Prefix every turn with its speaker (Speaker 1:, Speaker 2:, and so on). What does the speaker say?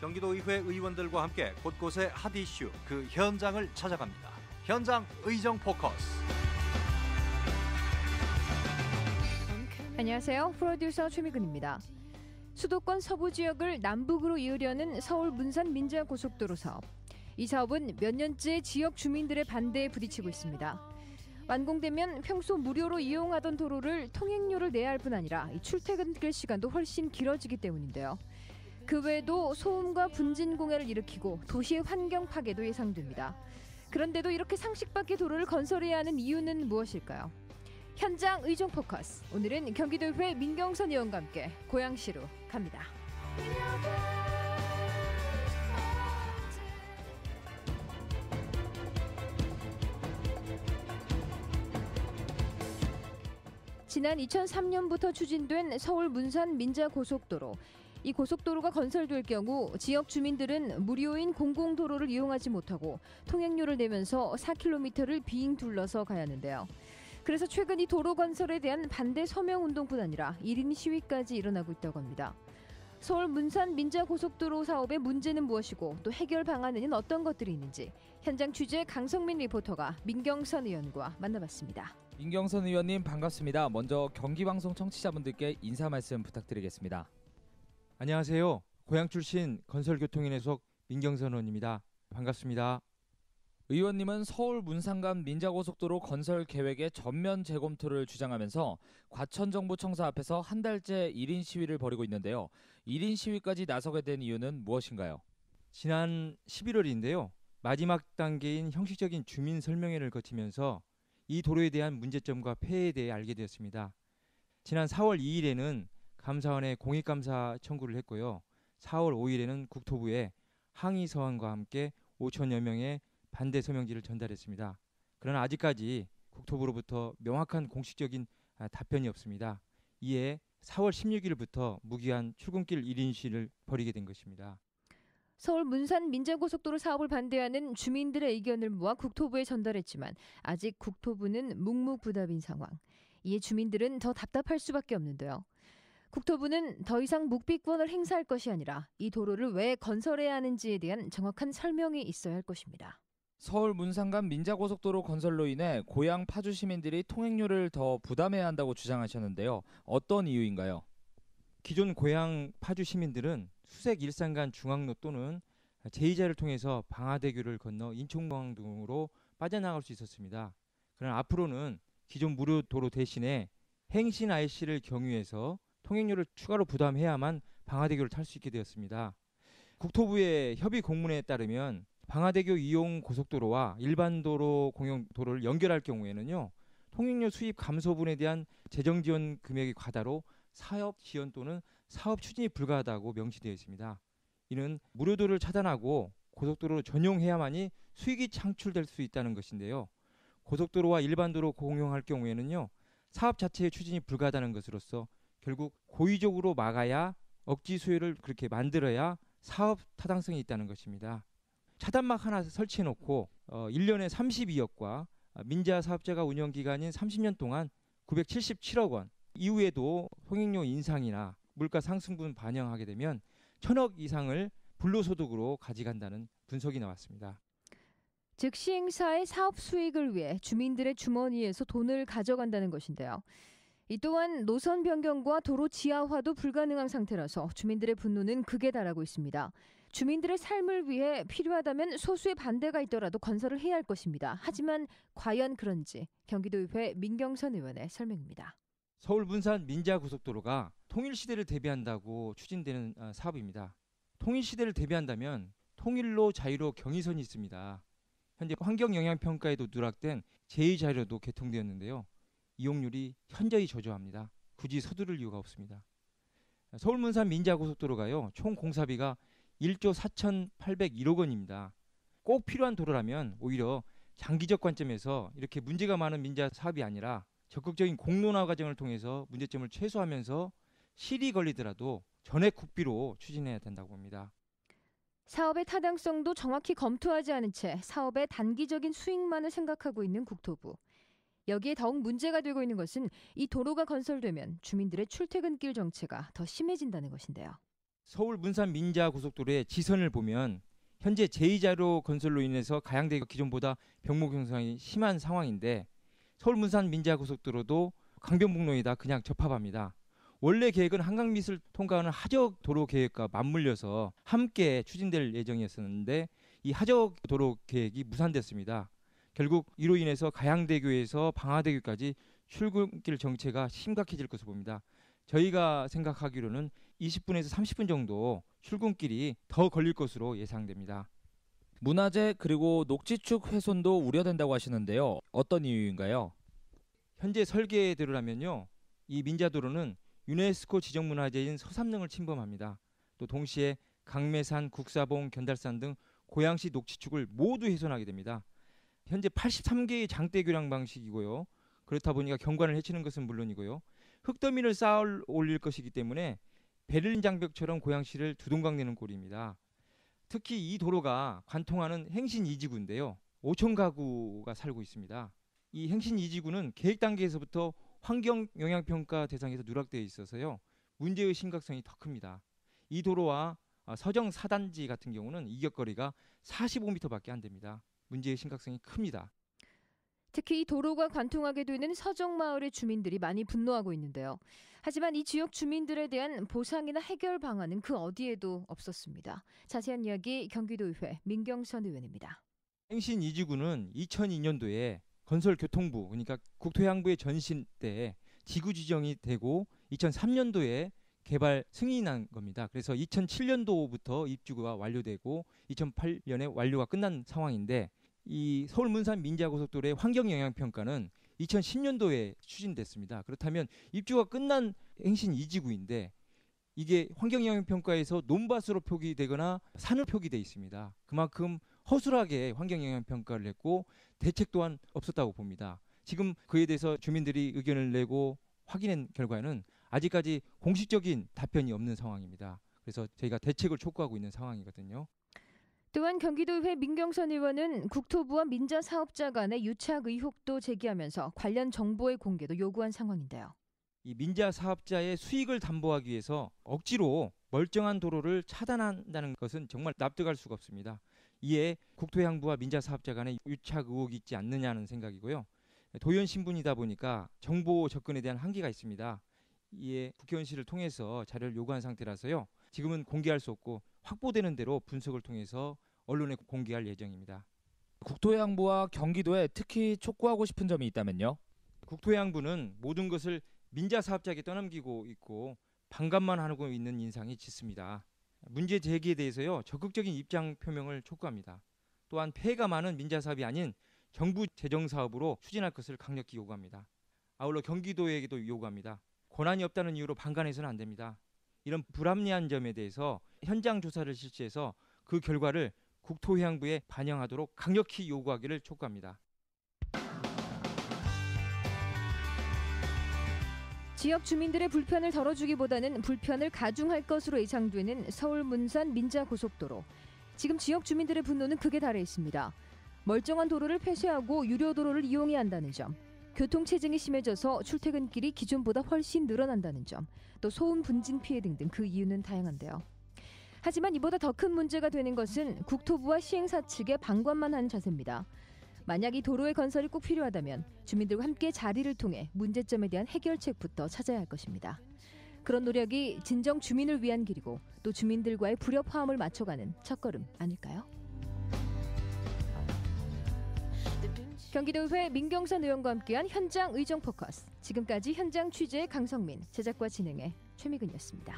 Speaker 1: 경기도의회 의원들과 함께 곳곳의 핫 이슈 그 현장을 찾아갑니다. 현장 의정 포커스.
Speaker 2: 안녕하세요. 프로듀서 최미근입니다. 수도권 서부 지역을 남북으로 이으려는 서울 문산 민자고속도로 사업. 이 사업은 몇 년째 지역 주민들의 반대에 부딪히고 있습니다. 완공되면 평소 무료로 이용하던 도로를 통행료를 내야 할 뿐 아니라 출퇴근길 시간도 훨씬 길어지기 때문인데요. 그 외에도 소음과 분진 공해를 일으키고 도시의 환경 파괴도 예상됩니다. 그런데도 이렇게 상식 밖의 도로를 건설해야 하는 이유는 무엇일까요? 현장 의정 포커스. 오늘은 경기도의회 민경선 의원과 함께 고양시로 갑니다. 지난 2003년부터 추진된 서울 문산 민자고속도로. 이 고속도로가 건설될 경우 지역 주민들은 무료인 공공도로를 이용하지 못하고 통행료를 내면서 4km를 빙 둘러서 가야 하는데요. 그래서 최근 이 도로 건설에 대한 반대 서명운동뿐 아니라 1인 시위까지 일어나고 있다고 합니다. 서울 문산 민자고속도로 사업의 문제는 무엇이고 또 해결 방안에는 어떤 것들이 있는지 현장 취재 강성민 리포터가 민경선 의원과 만나봤습니다.
Speaker 3: 민경선 의원님 반갑습니다. 먼저 경기방송 청취자분들께 인사 말씀 부탁드리겠습니다.
Speaker 4: 안녕하세요. 고양 출신 건설교통인회 속 민경선 의원입니다. 반갑습니다.
Speaker 3: 의원님은 서울 문산간 민자고속도로 건설 계획의 전면 재검토를 주장하면서 과천정보청사 앞에서 한 달째 1인 시위를 벌이고 있는데요. 1인 시위까지 나서게 된 이유는 무엇인가요?
Speaker 4: 지난 11월인데요. 마지막 단계인 형식적인 주민 설명회를 거치면서 이 도로에 대한 문제점과 폐해에 대해 알게 되었습니다. 지난 4월 2일에는 감사원에 공익감사 청구를 했고요. 4월 5일에는 국토부에 항의 서한과 함께 5천여 명의 반대 서명지를 전달했습니다. 그러나 아직까지 국토부로부터 명확한 공식적인 답변이 없습니다. 이에 4월 16일부터 무기한 출근길 1인 시위를 벌이게 된 것입니다.
Speaker 2: 서울 문산 민자고속도로 사업을 반대하는 주민들의 의견을 모아 국토부에 전달했지만 아직 국토부는 묵묵부답인 상황. 이에 주민들은 더 답답할 수밖에 없는데요. 국토부는 더 이상 묵비권을 행사할 것이 아니라 이 도로를 왜 건설해야 하는지에 대한 정확한 설명이 있어야 할 것입니다.
Speaker 3: 서울 문산간 민자고속도로 건설로 인해 고양 파주 시민들이 통행료를 더 부담해야 한다고 주장하셨는데요. 어떤 이유인가요?
Speaker 4: 기존 고양 파주 시민들은 수색 일산간 중앙로 또는 제2자를 통해서 방화대교를 건너 인천공항 등으로 빠져나갈 수 있었습니다. 그러나 앞으로는 기존 무료 도로 대신에 행신 IC를 경유해서 통행료를 추가로 부담해야만 방화대교를 탈 수 있게 되었습니다. 국토부의 협의 공문에 따르면 방화대교 이용 고속도로와 일반 도로 공용 도로를 연결할 경우에는요. 통행료 수입 감소분에 대한 재정 지원 금액이 과다로 사업 지원 또는 사업 추진이 불가하다고 명시되어 있습니다. 이는 무료도를 차단하고 고속도로를 전용해야만이 수익이 창출될 수 있다는 것인데요. 고속도로와 일반 도로 공용할 경우에는요. 사업 자체의 추진이 불가하다는 것으로서 결국 고의적으로 막아야 억지 수요를 그렇게 만들어야 사업 타당성이 있다는 것입니다. 차단막 하나 설치해놓고 1년에 32억과 민자 사업자가 운영 기간인 30년 동안 977억 원 이후에도 통행료 인상이나 물가 상승분 반영하게 되면 1,000억 이상을 불로소득으로 가져간다는 분석이 나왔습니다.
Speaker 2: 즉 시행사의 사업 수익을 위해 주민들의 주머니에서 돈을 가져간다는 것인데요. 이 또한 노선 변경과 도로 지하화도 불가능한 상태라서 주민들의 분노는 극에 달하고 있습니다. 주민들의 삶을 위해 필요하다면 소수의 반대가 있더라도 건설을 해야 할 것입니다. 하지만 과연 그런지 경기도의회 민경선 의원의 설명입니다.
Speaker 4: 서울 문산 민자고속도로가 통일시대를 대비한다고 추진되는 사업입니다. 통일시대를 대비한다면 통일로 자유로 경의선이 있습니다. 현재 환경영향평가에도 누락된 제2자료도 개통되었는데요. 이용률이 현저히 저조합니다. 굳이 서두를 이유가 없습니다. 서울 문산 민자고속도로가요. 총 공사비가 1조 4,801억 원입니다. 꼭 필요한 도로라면 오히려 장기적 관점에서 이렇게 문제가 많은 민자 사업이 아니라 적극적인 공론화 과정을 통해서 문제점을 최소화하면서 실이 걸리더라도 전액 국비로 추진해야 된다고 봅니다.
Speaker 2: 사업의 타당성도 정확히 검토하지 않은 채 사업의 단기적인 수익만을 생각하고 있는 국토부. 여기에 더욱 문제가 되고 있는 것은 이 도로가 건설되면 주민들의 출퇴근길 정체가 더 심해진다는 것인데요.
Speaker 4: 서울 문산 민자 고속도로의 지선을 보면 현재 제2자로 건설로 인해서 가양대교 기존보다 병목 형성이 심한 상황인데 서울 문산 민자 고속도로도 강변북로에다 그냥 접합합니다. 원래 계획은 한강밑을 통과하는 하적 도로 계획과 맞물려서 함께 추진될 예정이었었는데 이 하적 도로 계획이 무산됐습니다. 결국 이로 인해서 가양대교에서 방화대교까지 출근길 정체가 심각해질 것으로 봅니다. 저희가 생각하기로는 20분에서 30분 정도 출근길이 더 걸릴 것으로 예상됩니다.
Speaker 3: 문화재 그리고 녹지축 훼손도 우려된다고 하시는데요. 어떤 이유인가요?
Speaker 4: 현재 설계대로라면요. 이 민자도로는 유네스코 지정문화재인 서삼릉을 침범합니다. 또 동시에 강매산, 국사봉, 견달산 등 고양시 녹지축을 모두 훼손하게 됩니다. 현재 83개의 장대교량 방식이고요. 그렇다 보니까 경관을 해치는 것은 물론이고요. 흙더미를 쌓아 올릴 것이기 때문에 베를린 장벽처럼 고양시를 두동강내는 꼴입니다. 특히 이 도로가 관통하는 행신 2지구인데요. 5천 가구가 살고 있습니다. 이 행신 2지구는 계획 단계에서부터 환경영향평가 대상에서 누락되어 있어서요. 문제의 심각성이 더 큽니다. 이 도로와 서정 4단지 같은 경우는 이격거리가 45m밖에 안 됩니다. 문제의 심각성이 큽니다.
Speaker 2: 특히 이 도로가 관통하게 되는 서정마을의 주민들이 많이 분노하고 있는데요. 하지만 이 지역 주민들에 대한 보상이나 해결 방안은 그 어디에도 없었습니다. 자세한 이야기 경기도의회 민경선 의원입니다.
Speaker 4: 행신 2지구는 2002년도에 건설교통부 그러니까 국토해양부의 전신 때 지구 지정이 되고 2003년도에 개발 승인이 난 겁니다. 그래서 2007년도부터 입주가 완료되고 2008년에 완료가 끝난 상황인데 이 서울 문산 민자고속도로의 환경영향평가는 2010년도에 추진됐습니다. 그렇다면 입주가 끝난 행신 2지구인데 이게 환경영향평가에서 논밭으로 표기되거나 산으로 표기되어 있습니다. 그만큼 허술하게 환경영향평가를 했고 대책 또한 없었다고 봅니다. 지금 그에 대해서 주민들이 의견을 내고 확인한 결과는 아직까지 공식적인 답변이 없는 상황입니다. 그래서 저희가 대책을 촉구하고 있는 상황이거든요.
Speaker 2: 또한 경기도의회 민경선 의원은 국토부와 민자 사업자 간의 유착 의혹도 제기하면서 관련 정보의 공개도 요구한 상황인데요.
Speaker 4: 이 민자 사업자의 수익을 담보하기 위해서 억지로 멀쩡한 도로를 차단한다는 것은 정말 납득할 수가 없습니다. 이에 국토해양부와 민자 사업자 간의 유착 의혹이 있지 않느냐는 생각이고요. 도연 신분이다 보니까 정보 접근에 대한 한계가 있습니다. 이에 국회의원실을 통해서 자료를 요구한 상태라서요. 지금은 공개할 수 없고 확보되는 대로 분석을 통해서 언론에 공개할 예정입니다.
Speaker 3: 국토해양부와 경기도에 특히 촉구하고 싶은 점이 있다면요?
Speaker 4: 국토해양부는 모든 것을 민자 사업자에게 떠넘기고 있고 반감만 하고 있는 인상이 짙습니다. 문제 제기에 대해서요. 적극적인 입장 표명을 촉구합니다. 또한 폐해가 많은 민자 사업이 아닌 정부 재정 사업으로 추진할 것을 강력히 요구합니다. 아울러 경기도에게도 요구합니다. 권한이 없다는 이유로 방관해서는 안 됩니다. 이런 불합리한 점에 대해서 현장 조사를 실시해서 그 결과를 국토해양부에 반영하도록 강력히 요구하기를 촉구합니다.
Speaker 2: 지역 주민들의 불편을 덜어주기보다는 불편을 가중할 것으로 예상되는 서울 문산 민자 고속도로. 지금 지역 주민들의 분노는 극에 달해 있습니다. 멀쩡한 도로를 폐쇄하고 유료 도로를 이용해야 한다는 점, 교통 체증이 심해져서 출퇴근길이 기존보다 훨씬 늘어난다는 점, 또 소음 분진 피해 등등 그 이유는 다양한데요. 하지만 이보다 더 큰 문제가 되는 것은 국토부와 시행사 측의 방관만 하는 자세입니다. 만약 이 도로의 건설이 꼭 필요하다면 주민들과 함께 자리를 통해 문제점에 대한 해결책부터 찾아야 할 것입니다. 그런 노력이 진정 주민을 위한 길이고 또 주민들과의 불협화음을 맞춰가는 첫걸음 아닐까요? 경기도의회 민경선 의원과 함께한 현장 의정 포커스. 지금까지 현장 취재의 강성민, 제작과 진행의 최미근이었습니다.